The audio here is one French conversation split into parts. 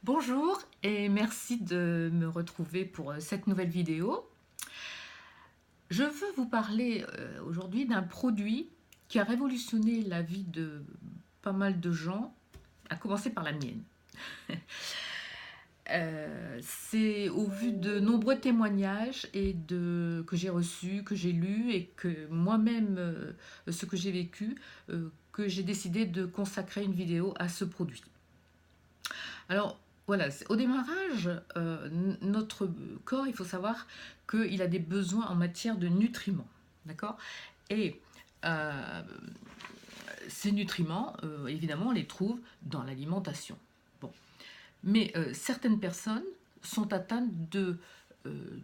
Bonjour et merci de me retrouver pour cette nouvelle vidéo. Je veux vous parler aujourd'hui d'un produit qui a révolutionné la vie de pas mal de gens, à commencer par la mienne. C'est au vu de nombreux témoignages que j'ai reçus, que j'ai lus et que moi-même, ce que j'ai vécu, que j'ai décidé de consacrer une vidéo à ce produit. Alors voilà, au démarrage, notre corps, il faut savoir qu'il a des besoins en matière de nutriments, d'accord. Et euh, ces nutriments, évidemment, on les trouve dans l'alimentation. Bon. Mais certaines personnes sont atteintes de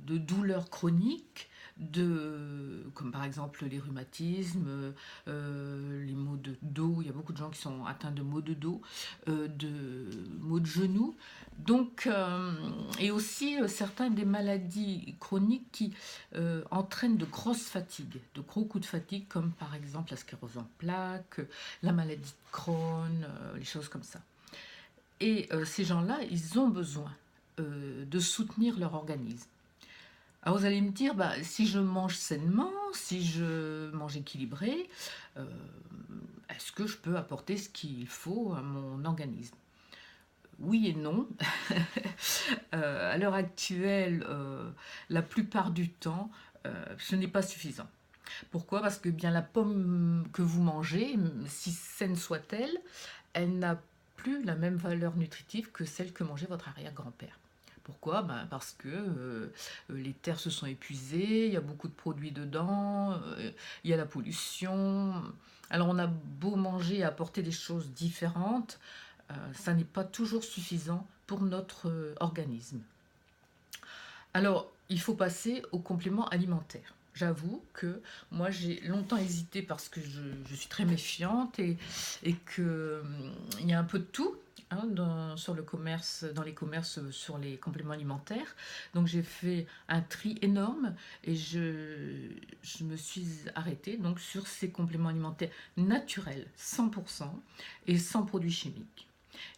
douleurs chroniques, comme par exemple les rhumatismes, les maux de dos. Il y a beaucoup de gens qui sont atteints de maux de dos, de maux de genoux. Donc, et aussi certains des maladies chroniques qui entraînent de grosses fatigues, de gros coups de fatigue, comme par exemple la sclérose en plaques, la maladie de Crohn, les choses comme ça. Et ces gens-là, ils ont besoin de soutenir leur organisme. Alors vous allez me dire, bah, si je mange sainement, si je mange équilibré, euh, est-ce que je peux apporter ce qu'il faut à mon organisme? Oui et non. À l'heure actuelle, la plupart du temps, ce n'est pas suffisant. Pourquoi? Parce que bien la pomme que vous mangez, si saine soit-elle, elle n'a plus la même valeur nutritive que celle que mangeait votre arrière-grand-père. Pourquoi? Ben parce que les terres se sont épuisées, il y a beaucoup de produits dedans, il y a la pollution. Alors on a beau manger et apporter des choses différentes, ça n'est pas toujours suffisant pour notre organisme. Alors, il faut passer aux compléments alimentaires. J'avoue que moi j'ai longtemps hésité parce que je suis très méfiante et que il y a un peu de tout hein, sur le commerce, dans les commerces sur les compléments alimentaires. Donc j'ai fait un tri énorme et je me suis arrêtée donc sur ces compléments alimentaires naturels, 100% et sans produits chimiques.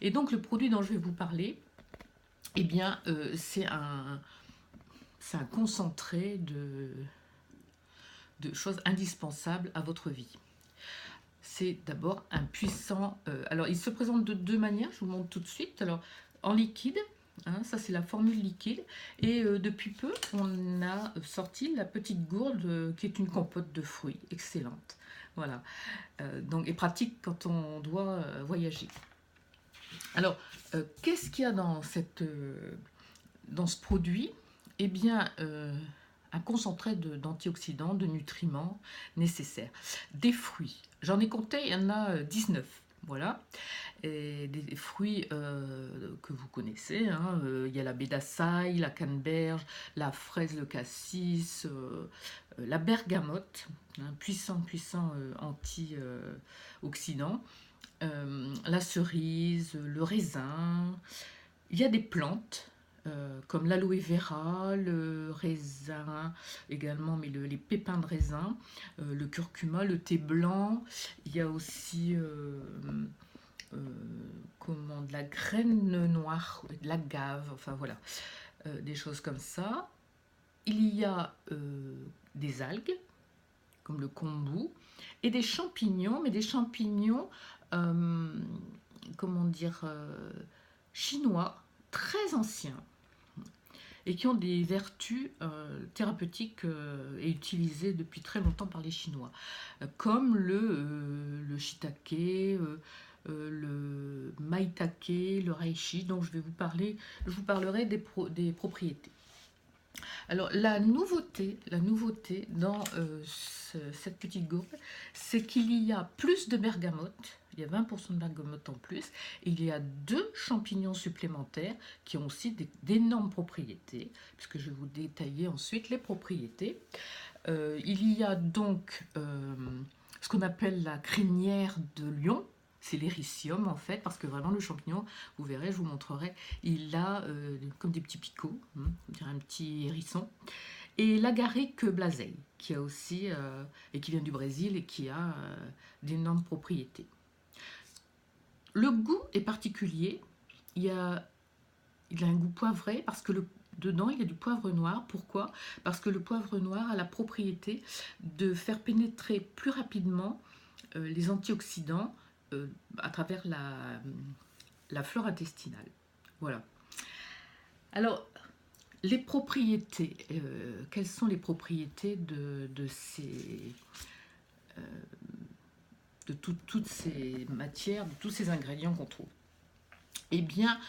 Et donc le produit dont je vais vous parler, eh bien, c'est un concentré de choses indispensables à votre vie. C'est d'abord un puissant... alors, il se présente de deux manières, je vous montre tout de suite. Alors, en liquide, hein, ça c'est la formule liquide. Et depuis peu, on a sorti la petite gourde qui est une compote de fruits, excellente. Voilà. Donc, et pratique quand on doit voyager. Alors, qu'est-ce qu'il y a dans ce produit? Eh bien, un concentré d'antioxydants, de nutriments nécessaires. Des fruits. J'en ai compté, il y en a 19. Voilà. Et des fruits que vous connaissez. Hein. Il y a la baie d'Açaï, la canneberge, la fraise, le cassis, la bergamote, un puissant antioxydant. La cerise, le raisin. Il y a des plantes comme l'aloe vera, le raisin également, mais les pépins de raisin, le curcuma, le thé blanc. Il y a aussi euh, de la graine noire, de l'agave, enfin voilà, des choses comme ça. Il y a des algues, comme le kombu, et des champignons, mais des champignons, euh, comment dire, chinois, très anciens, et qui ont des vertus thérapeutiques et utilisées depuis très longtemps par les Chinois, comme le shiitake, le maitake, le reishi, dont je vous parlerai des propriétés. Alors la nouveauté dans cette petite gourde, c'est qu'il y a plus de bergamote, il y a 20% de bergamote en plus, et il y a deux champignons supplémentaires qui ont aussi d'énormes propriétés, puisque je vais vous détailler ensuite les propriétés. Il y a donc ce qu'on appelle la crinière de lion. C'est l'éricium en fait, parce que vraiment le champignon, vous verrez, je vous montrerai, il a comme des petits picots, on dirait un petit hérisson. Et l'agaric blasei, qui a aussi, et qui vient du Brésil et qui a d'énormes propriétés. Le goût est particulier, il y a il a un goût poivré parce que dedans il y a du poivre noir. Pourquoi? Parce que le poivre noir a la propriété de faire pénétrer plus rapidement les antioxydants à travers la flore intestinale. Voilà. Alors, les propriétés, quelles sont les propriétés de ces, euh, toutes ces matières, de tous ces ingrédients qu'on trouve? Eh bien,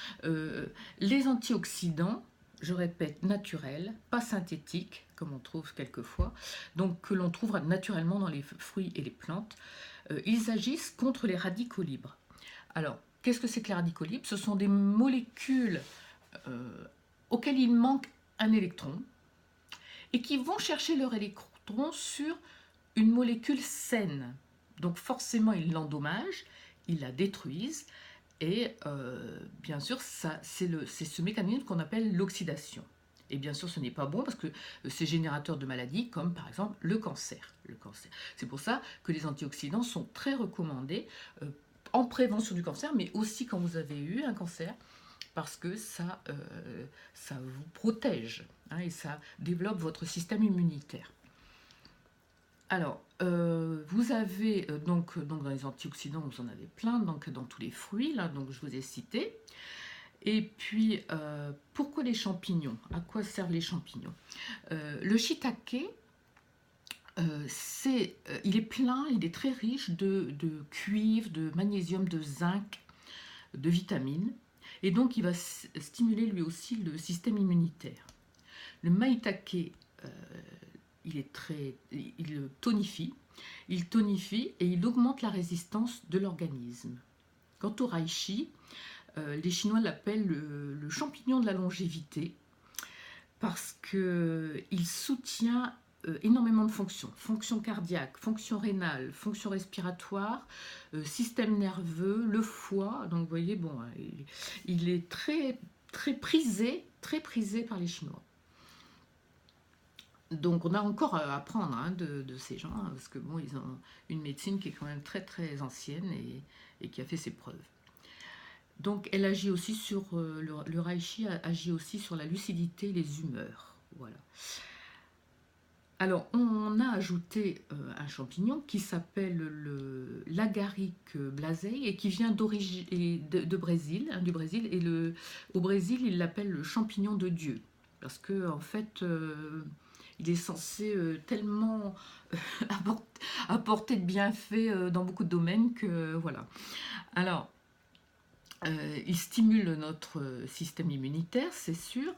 les antioxydants, je répète, naturels, pas synthétiques, comme on trouve quelquefois, donc que l'on trouve naturellement dans les fruits et les plantes, ils agissent contre les radicaux libres. Alors, qu'est-ce que c'est que les radicaux libres? Ce sont des molécules auxquelles il manque un électron et qui vont chercher leur électron sur une molécule saine. Donc forcément, ils l'endommagent, ils la détruisent, et bien sûr, c'est ce mécanisme qu'on appelle l'oxydation. Et bien sûr, ce n'est pas bon parce que c'est générateur de maladies comme par exemple le cancer. C'est pour ça que les antioxydants sont très recommandés en prévention du cancer, mais aussi quand vous avez eu un cancer, parce que ça vous protège, hein, et ça développe votre système immunitaire. Alors, vous avez donc dans les antioxydants, vous en avez plein, donc dans tous les fruits, là, donc je vous ai cité. Et puis, pourquoi les champignons? À quoi servent les champignons? Le shiitake, il est plein, il est très riche de cuivre, de magnésium, de zinc, de vitamines. Et donc, il va stimuler lui aussi le système immunitaire. Le maitake, il tonifie et il augmente la résistance de l'organisme. Quant au reishi, les Chinois l'appellent le champignon de la longévité parce qu'il soutient énormément de fonctions. Fonction cardiaque, fonction rénale, fonction respiratoire, système nerveux, le foie. Donc vous voyez, bon, il est très prisé par les Chinois. Donc on a encore à apprendre, hein, de ces gens, hein, parce que bon, ils ont une médecine qui est quand même très ancienne et qui a fait ses preuves. Donc elle agit aussi sur le reishi agit aussi sur la lucidité et les humeurs. Voilà. Alors on a ajouté un champignon qui s'appelle l'agaric blasei et qui vient de Brésil, hein, du Brésil, et au Brésil ils l'appellent le champignon de Dieu parce que en fait il est censé tellement apporter de bienfaits dans beaucoup de domaines que voilà. Alors, il stimule notre système immunitaire, c'est sûr,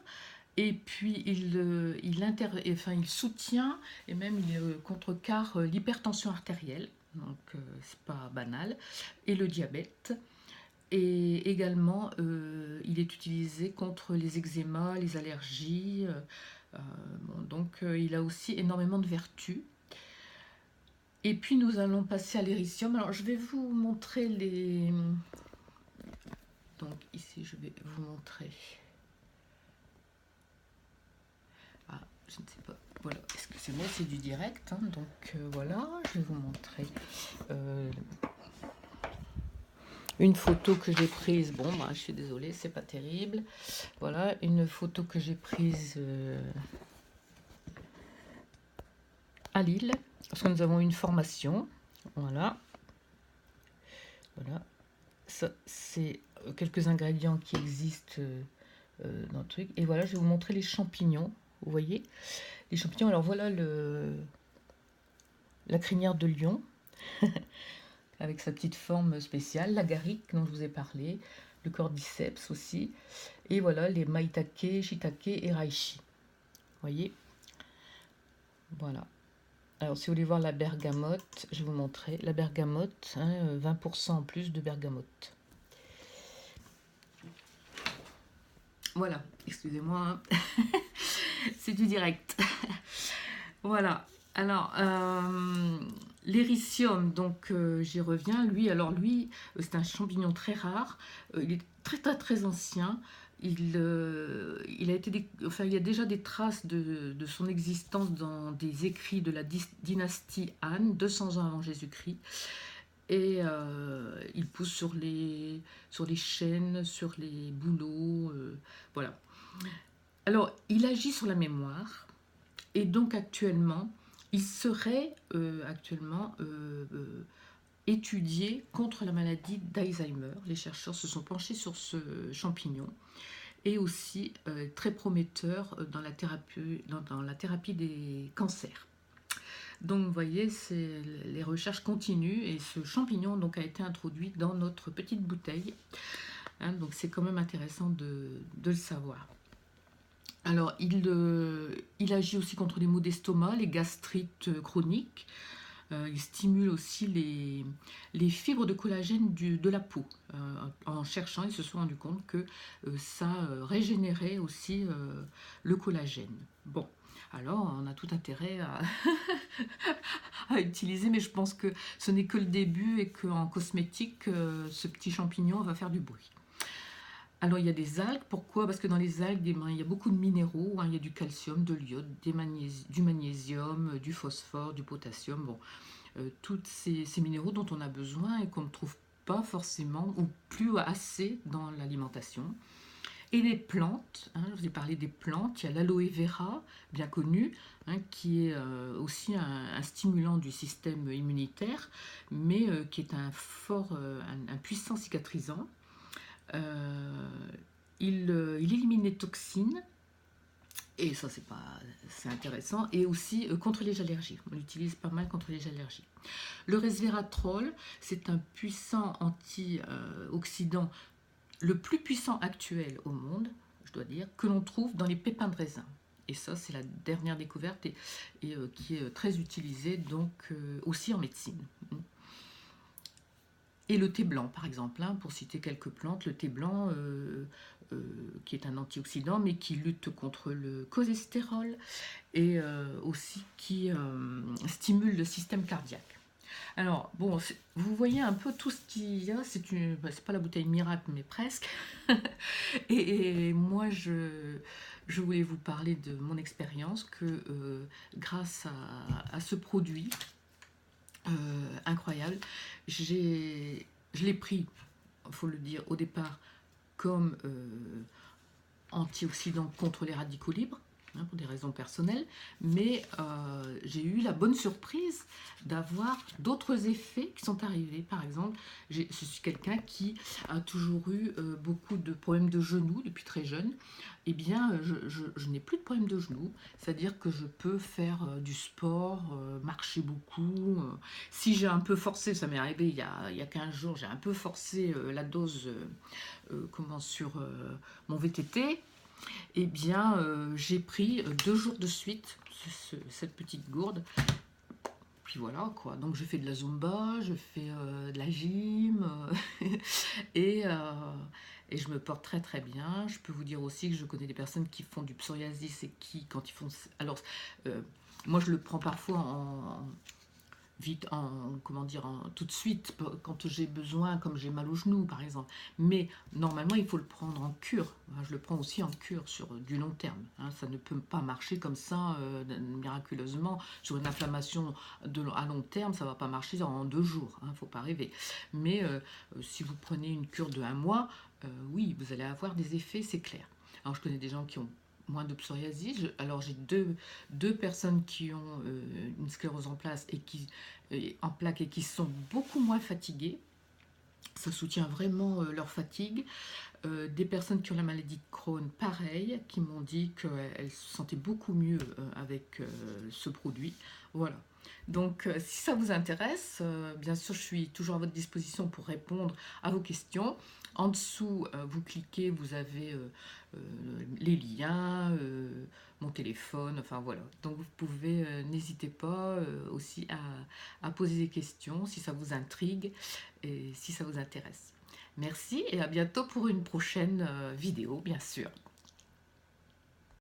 et puis il soutient et même il contrecarre l'hypertension artérielle, donc c'est pas banal, et le diabète. Et également, il est utilisé contre les eczémas, les allergies. Bon, donc, il a aussi énormément de vertus. Et puis, nous allons passer à l'éricium. Alors, je vais vous montrer les... Donc, ici, je vais vous montrer... Ah, je ne sais pas. Voilà, excusez-moi, c'est du direct. Hein, donc, voilà, je vais vous montrer... une photo que j'ai prise, bon, bah, je suis désolée, c'est pas terrible. Voilà, une photo que j'ai prise à Lille, parce que nous avons une formation. Voilà. Voilà. Ça, c'est quelques ingrédients qui existent dans le truc. Et voilà, je vais vous montrer les champignons. Vous voyez? Les champignons, alors voilà la crinière de lion. Avec sa petite forme spéciale, l'agaric dont je vous ai parlé, le cordyceps aussi, et voilà les maitake, shiitake et reishi. Vous voyez? Voilà. Alors si vous voulez voir la bergamote, je vais vous montrer la bergamote, hein, 20% en plus de bergamote. Voilà, excusez-moi, hein. C'est du direct. Voilà. Alors, l'éricium, donc j'y reviens. Lui, c'est un champignon très rare. Il est très ancien. Il y a déjà des traces de son existence dans des écrits de la dynastie Han, 200 ans avant Jésus-Christ. et il pousse sur les chênes, sur les bouleaux, voilà. Alors, il agit sur la mémoire, et donc actuellement, il serait étudié contre la maladie d'Alzheimer. Les chercheurs se sont penchés sur ce champignon, et aussi très prometteur dans la thérapie des cancers. Donc vous voyez, les recherches continuent, et ce champignon donc, a été introduit dans notre petite bouteille. Hein, donc c'est quand même intéressant de le savoir. Alors il agit aussi contre les maux d'estomac, les gastrites chroniques. Il stimule aussi les fibres de collagène de la peau. En cherchant, ils se sont rendus compte que ça régénérait aussi le collagène. Bon, alors on a tout intérêt à utiliser, mais je pense que ce n'est que le début, et qu'en cosmétique, ce petit champignon va faire du bruit. Alors il y a des algues, pourquoi? Parce que dans les algues, il y a beaucoup de minéraux, hein, il y a du calcium, de l'iode, du magnésium, du phosphore, du potassium, bon, tous ces minéraux dont on a besoin et qu'on ne trouve pas forcément ou plus assez dans l'alimentation. Et les plantes, hein, je vous ai parlé des plantes, il y a l'aloe vera, bien connu, hein, qui est aussi un stimulant du système immunitaire, mais qui est un puissant cicatrisant. Euh, il élimine les toxines, et ça c'est intéressant, et aussi contre les allergies. On l'utilise pas mal contre les allergies. Le resveratrol, c'est un puissant antioxydant, le plus puissant actuel au monde, je dois dire, que l'on trouve dans les pépins de raisin. Et ça, c'est la dernière découverte, et qui est très utilisée donc aussi en médecine. Et le thé blanc, par exemple, hein, pour citer quelques plantes, le thé blanc, qui est un antioxydant, mais qui lutte contre le cholestérol, et aussi qui stimule le système cardiaque. Alors, bon, vous voyez un peu tout ce qu'il y a, c'est pas la bouteille miracle, mais presque. Et moi, je voulais vous parler de mon expérience, que grâce à ce produit, incroyable. Je l'ai pris, il faut le dire, au départ comme antioxydant contre les radicaux libres, hein, pour des raisons personnelles, mais j'ai eu la bonne surprise d'avoir d'autres effets qui sont arrivés. Par exemple, je suis quelqu'un qui a toujours eu beaucoup de problèmes de genoux depuis très jeune. Eh bien, je n'ai plus de problème de genoux, c'est-à-dire que je peux faire du sport, marcher beaucoup. Si j'ai un peu forcé, ça m'est arrivé il y a 15 jours, j'ai un peu forcé la dose sur mon VTT, eh bien, j'ai pris 2 jours de suite cette petite gourde. Puis voilà, quoi. Donc, je fais de la zumba, je fais de la gym, et, euh, et je me porte très très bien. Je peux vous dire aussi que je connais des personnes qui font du psoriasis, et qui, quand ils font... Alors, moi, je le prends parfois vite, tout de suite, quand j'ai besoin, comme j'ai mal au genou par exemple. Mais normalement, il faut le prendre en cure. Je le prends aussi en cure sur du long terme. Hein. Ça ne peut pas marcher comme ça miraculeusement sur une inflammation à long terme. Ça ne va pas marcher en 2 jours. Il ne faut pas rêver. Mais si vous prenez une cure de 1 mois, oui, vous allez avoir des effets, c'est clair. Alors, je connais des gens qui ont moins de psoriasis. Alors j'ai deux personnes qui ont une sclérose en plaques, et qui sont beaucoup moins fatiguées. Ça soutient vraiment leur fatigue. Des personnes qui ont la maladie de Crohn, pareil, qui m'ont dit qu'elles se sentaient beaucoup mieux avec ce produit. Voilà. Donc, si ça vous intéresse, bien sûr, je suis toujours à votre disposition pour répondre à vos questions. En dessous, vous cliquez, vous avez les liens, mon téléphone, enfin voilà. Donc, vous pouvez, n'hésitez pas aussi à poser des questions si ça vous intrigue et si ça vous intéresse. Merci, et à bientôt pour une prochaine vidéo, bien sûr.